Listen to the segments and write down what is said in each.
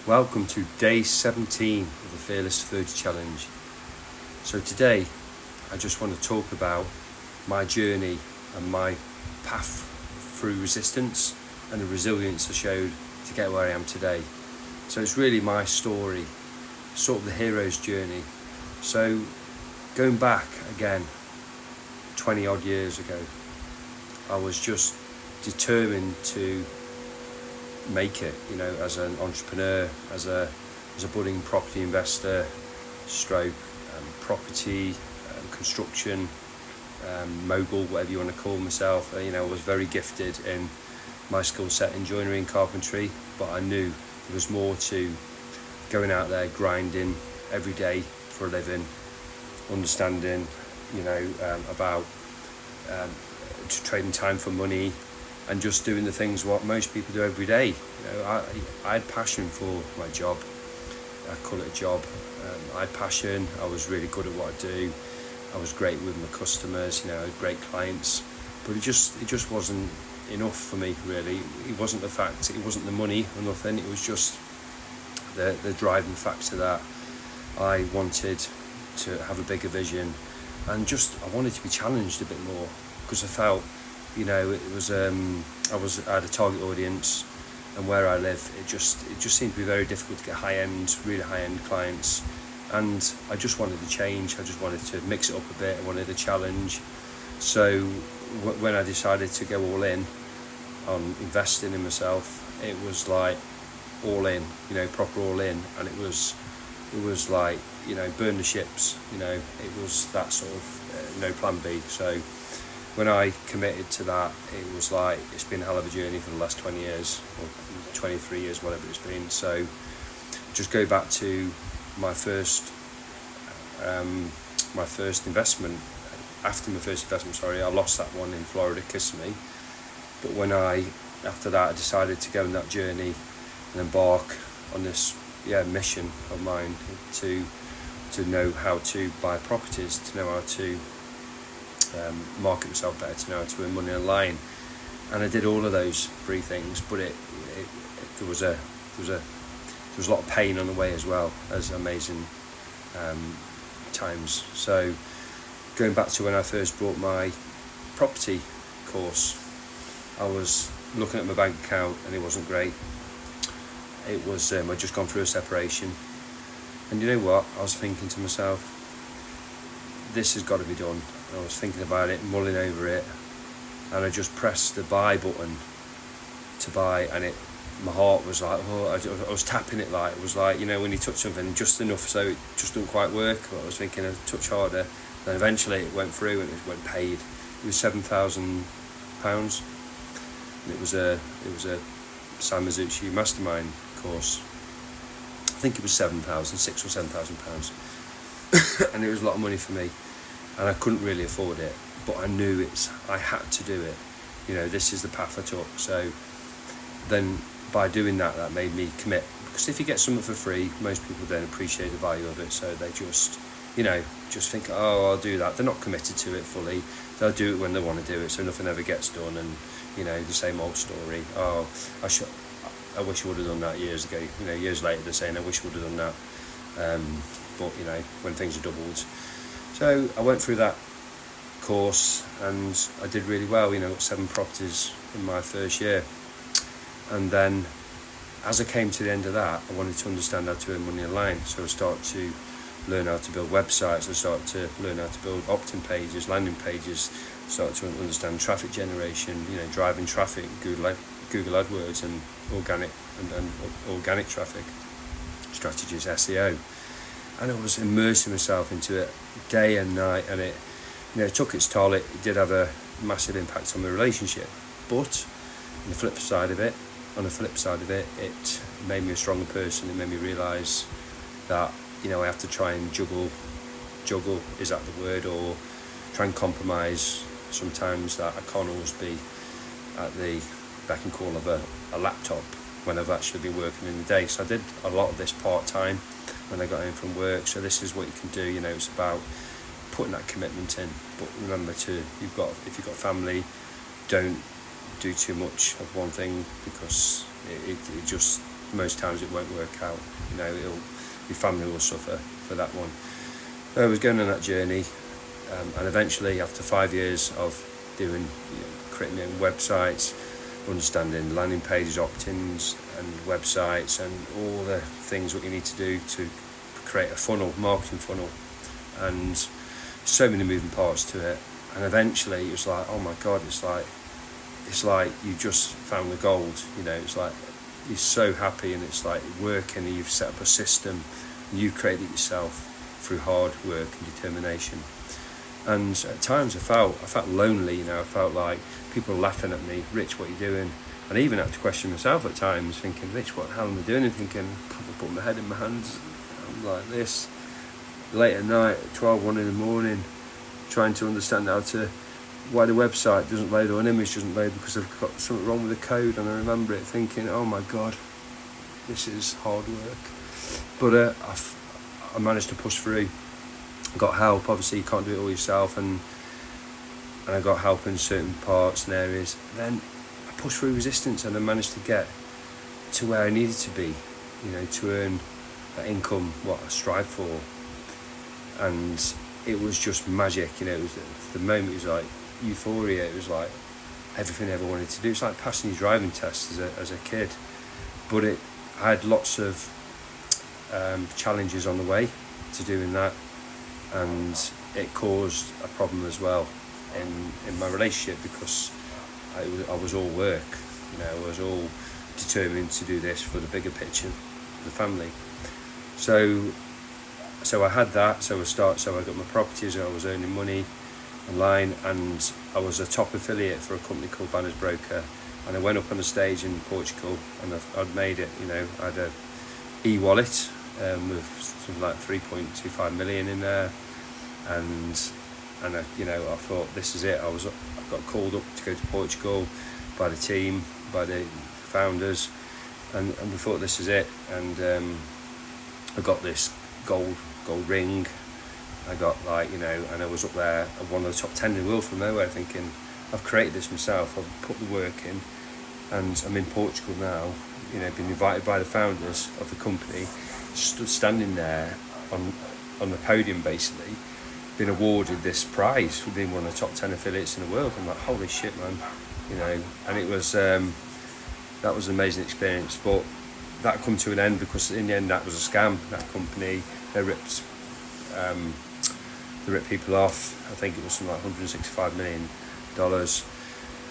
Welcome to day 17 of the Fearless 30 Challenge. So today I just want to talk about my journey and my path through resistance and the resilience I showed to get where I am today. So it's really my story, sort of the hero's journey. So going back again 20 odd years ago, I was just determined to make it, as an entrepreneur, as a budding property investor, stroke property construction mogul, whatever you want to call myself. I was very gifted in my skill set in joinery and carpentry, but I knew there was more to going out there grinding every day for a living, understanding about trading time for money, and just doing the things what most people do every day. I had passion for my job. I call it a job. I had passion. I was really good at what I do. I was great with my customers. I had great clients, but it just wasn't enough for me, really. It wasn't the fact. It wasn't the money or nothing. It was just the driving factor that I wanted to have a bigger vision, and I wanted to be challenged a bit more, because I felt, it was I had a target audience, and where I live, it just seemed to be very difficult to get really high-end clients, and I just wanted to change. I just wanted to mix it up a bit. I wanted a challenge. So when I decided to go all in on investing in myself, it was like all in, proper all in, and it was like, burn the ships. It was that sort of no plan B. So when I committed to that, it was like, it's been a hell of a journey for the last 20 years, or 23 years, whatever it's been. So just go back to my first investment. After my first investment, I lost that one in Florida, Kissimmee. But after that, I decided to go on that journey and embark on this mission of mine to know how to buy properties, to know how to market myself better, to know how to earn money online. And I did all of those three things, but there was a lot of pain on the way, as well as amazing times. So going back to when I first bought my property course, I was looking at my bank account and it wasn't great. It was I'd just gone through a separation, and you know what, I was thinking to myself, this has got to be done. I was thinking about it, mulling over it, and I just pressed the buy button to buy, and my heart was like, I was tapping it, like it was like, when you touch something just enough so it just doesn't quite work. But I was thinking a touch harder. Then eventually it went through and it went paid. It was £7,000, and it was a Sam Mazucci mastermind course. I think it was £6,000 or £7,000, and it was a lot of money for me, and I couldn't really afford it, but I knew I had to do it. This is the path I took. So then by doing that made me commit, because if you get something for free, most people don't appreciate the value of it, so they just think, I'll do that. They're not committed to it fully. They'll do it when they want to do it, so nothing ever gets done, and the same old story. I wish I would have done that years ago. Years later they're saying, I wish I would have done that. But when things are doubled. So I went through that course and I did really well. Got 7 properties in my first year. And then as I came to the end of that, I wanted to understand how to earn money online. So I started to learn how to build websites. I started to learn how to build opt-in pages, landing pages. Started to understand traffic generation, driving traffic, Google AdWords, and organic traffic strategies, SEO. And I was immersing myself into it day and night, and it took its toll. It did have a massive impact on my relationship, but on the flip side of it, it made me a stronger person. It made me realise that I have to try and juggle, is that the word, or try and compromise sometimes, that I can't always be at the beck and call of a laptop when I've actually been working in the day. So I did a lot of this part-time when I got home from work. So this is what you can do. It's about putting that commitment in, but remember if you've got don't do too much of one thing, because it just most times it won't work out. You know, your family will suffer for that one. I was going on that journey, and eventually, after 5 years of doing, creating my own websites, understanding landing pages, opt-ins, and websites, and all the things what you need to do to create a funnel, marketing funnel, and so many moving parts to it. And eventually, it was like, oh my God, it's like you just found the gold. You know, it's like you're so happy, and it's like working, and you've set up a system, and you created it yourself through hard work and determination. And at times I felt lonely, you know. I felt like people were laughing at me. Rich, what are you doing? And I even had to question myself at times, thinking, Rich, what the hell am I doing? And thinking, put my head in my hands, I'm like this, late at night, 12, 1 in the morning, trying to understand why the website doesn't load or an image doesn't load, because I've got something wrong with the code. And I remember it thinking, oh my God, this is hard work. But I managed to push through. I got help. Obviously you can't do it all yourself, and I got help in certain parts and areas. And then I pushed through resistance, and I managed to get to where I needed to be, you know, to earn that income what I strive for. And it was just magic, you know. It was the moment, it was like euphoria. It was like everything I ever wanted to do. It's like passing your driving test as a kid. But I had lots of challenges on the way to doing that, and it caused a problem as well in my relationship, because I was all work, you know. I was all determined to do this for the bigger picture, for the family. So I had that. So I got my properties, and I was earning money online, and I was a top affiliate for a company called Banners Broker. And I went up on a stage in Portugal, and I'd made it, you know. I had a e-wallet with something like 3.25 million in there, and I, you know, I thought, this is it. I got called up to go to Portugal by the team, by the founders, and we thought, this is it. And I got this gold ring. I got, like, you know, and I was up there at one of the top 10 in the world from nowhere, thinking, I've created this myself, I've put the work in, and I'm in Portugal now, you know, been invited by the founders of the company, stood standing there on the podium, basically, been awarded this prize for being one of the top 10 affiliates in the world. I'm like, holy shit, man, you know. And it was that was an amazing experience. But that come to an end, because in the end that was a scam. That company, they ripped people off. I think it was something like $165 million.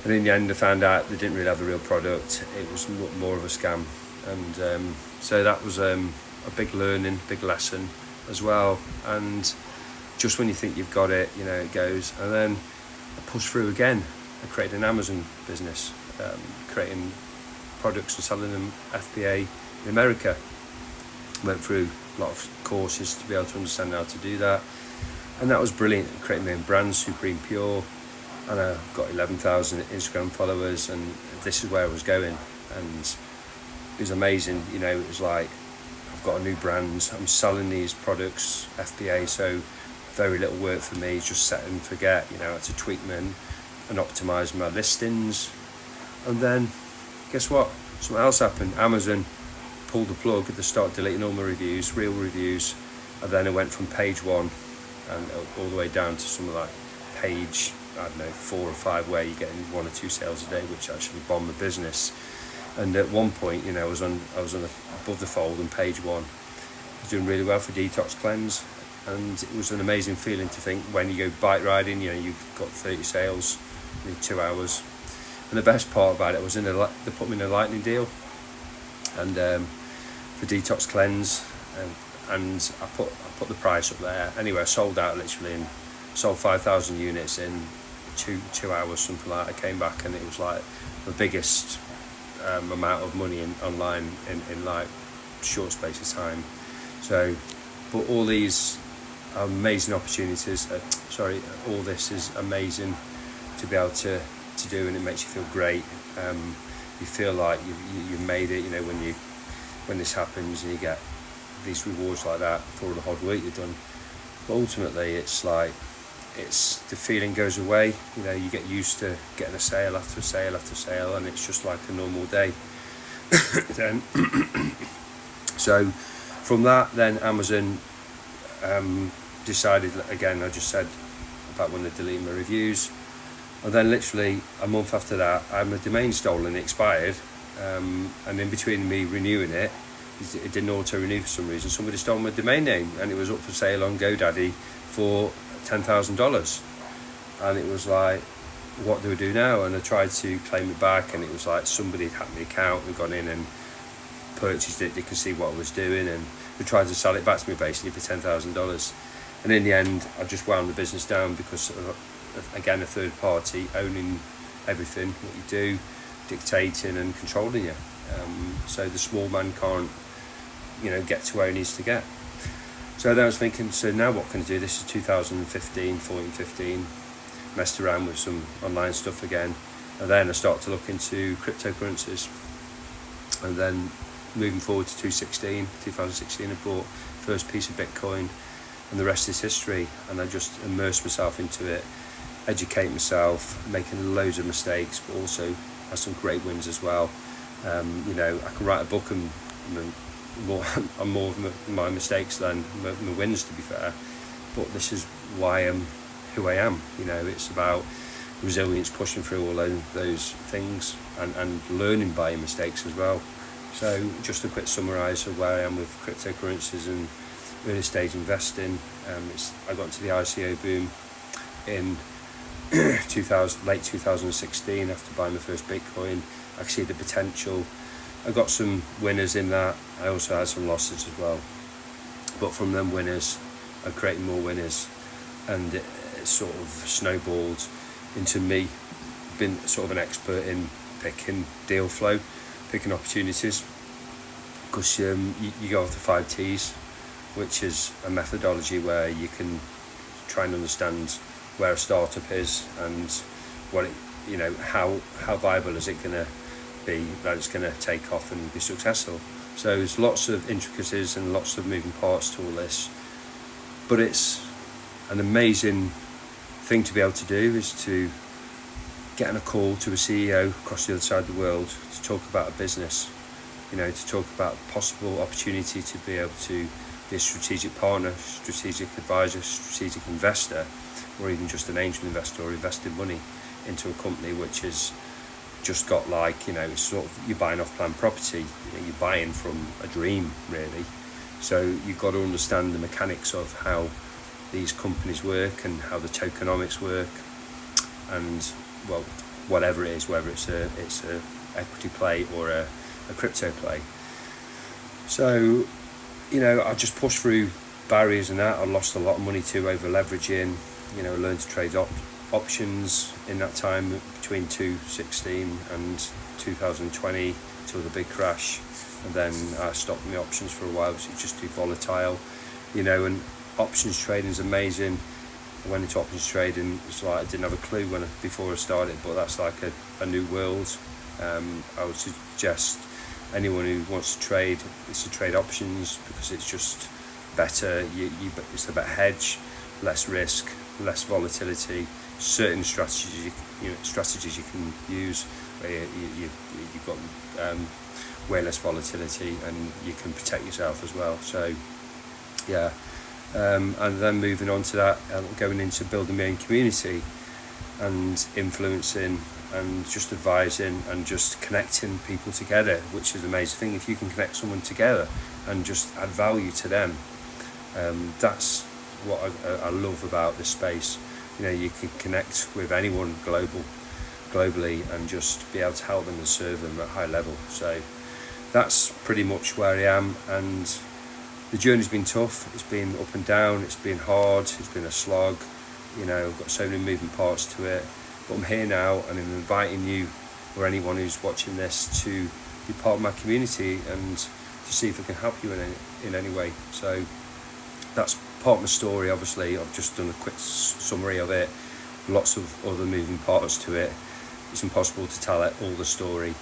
And in the end I found out they didn't really have a real product. It was more of a scam. And so that was a big learning, big lesson as well. And just when you think you've got it, you know, it goes. And then I pushed through again. I created an Amazon business, creating products and selling them FBA in America. Went through a lot of courses to be able to understand how to do that, and that was brilliant. Creating my own brand, Supreme Pure, and I got 11,000 Instagram followers, and this is where I was going. And it was amazing, you know. It was like, I've got a new brand, I'm selling these products FBA, so very little work for me, just set and forget, you know. I had to tweak them and optimize my listings. And then guess what, something else happened. Amazon pulled the plug. They started deleting all my reviews, real reviews, and then it went from page 1 and all the way down to something like page, I don't know, 4 or 5, where you're getting 1 or 2 sales a day, which actually bombed the business. And at one point, you know, I was on above the fold on page 1. I was doing really well for Detox Cleanse, and it was an amazing feeling to think, when you go bike riding, you know, you've got 30 sales in 2 hours. And the best part about it was they put me in a lightning deal, and for Detox Cleanse, and I put the price up there. Anyway, I sold out literally, and sold 5,000 units in two hours, something like that. I came back, and it was like the biggest amount of money online in like short space of time. So, but all these amazing opportunities, all this is amazing to be able to do, and it makes you feel great. You feel like you've made it, you know, when this happens and you get these rewards like that for all the hard work you've done. But ultimately, it's like, the feeling goes away. You know, you get used to getting a sale after sale after sale, and it's just like a normal day. then so from that, then Amazon decided, again, I just said about when they deleted my reviews, and then literally a month after that, I had my domain stolen, it expired, and in between me renewing it didn't auto renew for some reason. Somebody stole my domain name, and it was up for sale on GoDaddy for $10,000, and it was like, what do we do now? And I tried to claim it back, and it was like somebody had hacked my account and gone in and purchased it. They could see what I was doing, and they tried to sell it back to me basically for $10,000. And in the end, I just wound the business down because of, again, a third party owning everything, what you do, dictating and controlling you. So the small man can't, get to where he needs to get. So then I was thinking, so now what can I do? This is 2015, 14, 15. Messed around with some online stuff again, and then I started to look into cryptocurrencies, and then moving forward to 2016 I bought first piece of Bitcoin, and the rest is history. And I just immersed myself into it, educate myself, making loads of mistakes, but also had some great wins as well. I can write a book and more of my mistakes than my wins, to be fair, but this is why I'm who I am. It's about resilience, pushing through all those things, and learning by your mistakes as well. So just a quick summarise of where I am with cryptocurrencies and early stage investing. I got into the ICO boom in late 2016 after buying my first Bitcoin. I see the potential. I got some winners in that. I also had some losses as well, but from them winners I created more winners, and it sort of snowballed into me being sort of an expert in picking deal flow, picking opportunities, because you go off the 5 T's, which is a methodology where you can try and understand where a startup is and what it, how viable is it going to be, that it's going to take off and be successful. So there's lots of intricacies and lots of moving parts to all this, but it's an amazing thing to be able to do, is to get on a call to a CEO across the other side of the world to talk about a business, to talk about possible opportunity to be able to be a strategic partner, strategic advisor, strategic investor, or even just an angel investor, or invested money into a company which has just got it's sort of, you're buying off-plan property, you're buying from a dream really. So you've got to understand the mechanics of how these companies work and how the tokenomics work, and whatever it is, whether it's a equity play or a crypto play. So I just pushed through barriers and that. I lost a lot of money too over leveraging. Learned to trade options in that time between 2016 and 2020 till the big crash, and then I stopped my options for a while because it's just too volatile, and options trading is amazing. I went into options trading, it's like I didn't have a clue before I started, but that's like a new world. I would suggest anyone who wants to trade is to trade options, because it's just better. It's a better hedge, less risk, less volatility. Certain strategies you can use where you've got way less volatility, and you can protect yourself as well. So and then moving on to that, going into building my own community and influencing and just advising and just connecting people together, which is an amazing thing. If you can connect someone together and just add value to them, that's what I love about this space. You can connect with anyone globally and just be able to help them and serve them at a high level. So that's pretty much where I am, and the journey's been tough. It's been up and down, it's been hard, it's been a slog. I've got so many moving parts to it, but I'm here now, and I'm inviting you or anyone who's watching this to be part of my community and to see if I can help you in any way. So that's part of my story. Obviously I've just done a quick summary of it, lots of other moving parts to it. It's impossible to tell all the story,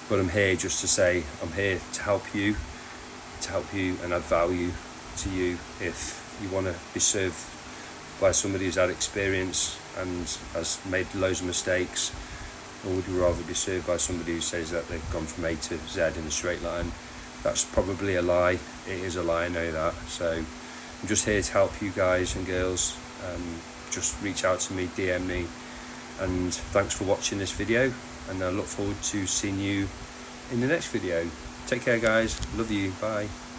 but I'm here just to say I'm here to help you and add value to you. If you want to be served by somebody who's had experience and has made loads of mistakes, or would you rather be served by somebody who says that they've gone from A to Z in a straight line? That's probably a lie. It is a lie, I know that. So I'm just here to help you guys and girls. Just reach out to me, DM me, and thanks for watching this video, and I look forward to seeing you in the next video. Take care guys, love you, bye.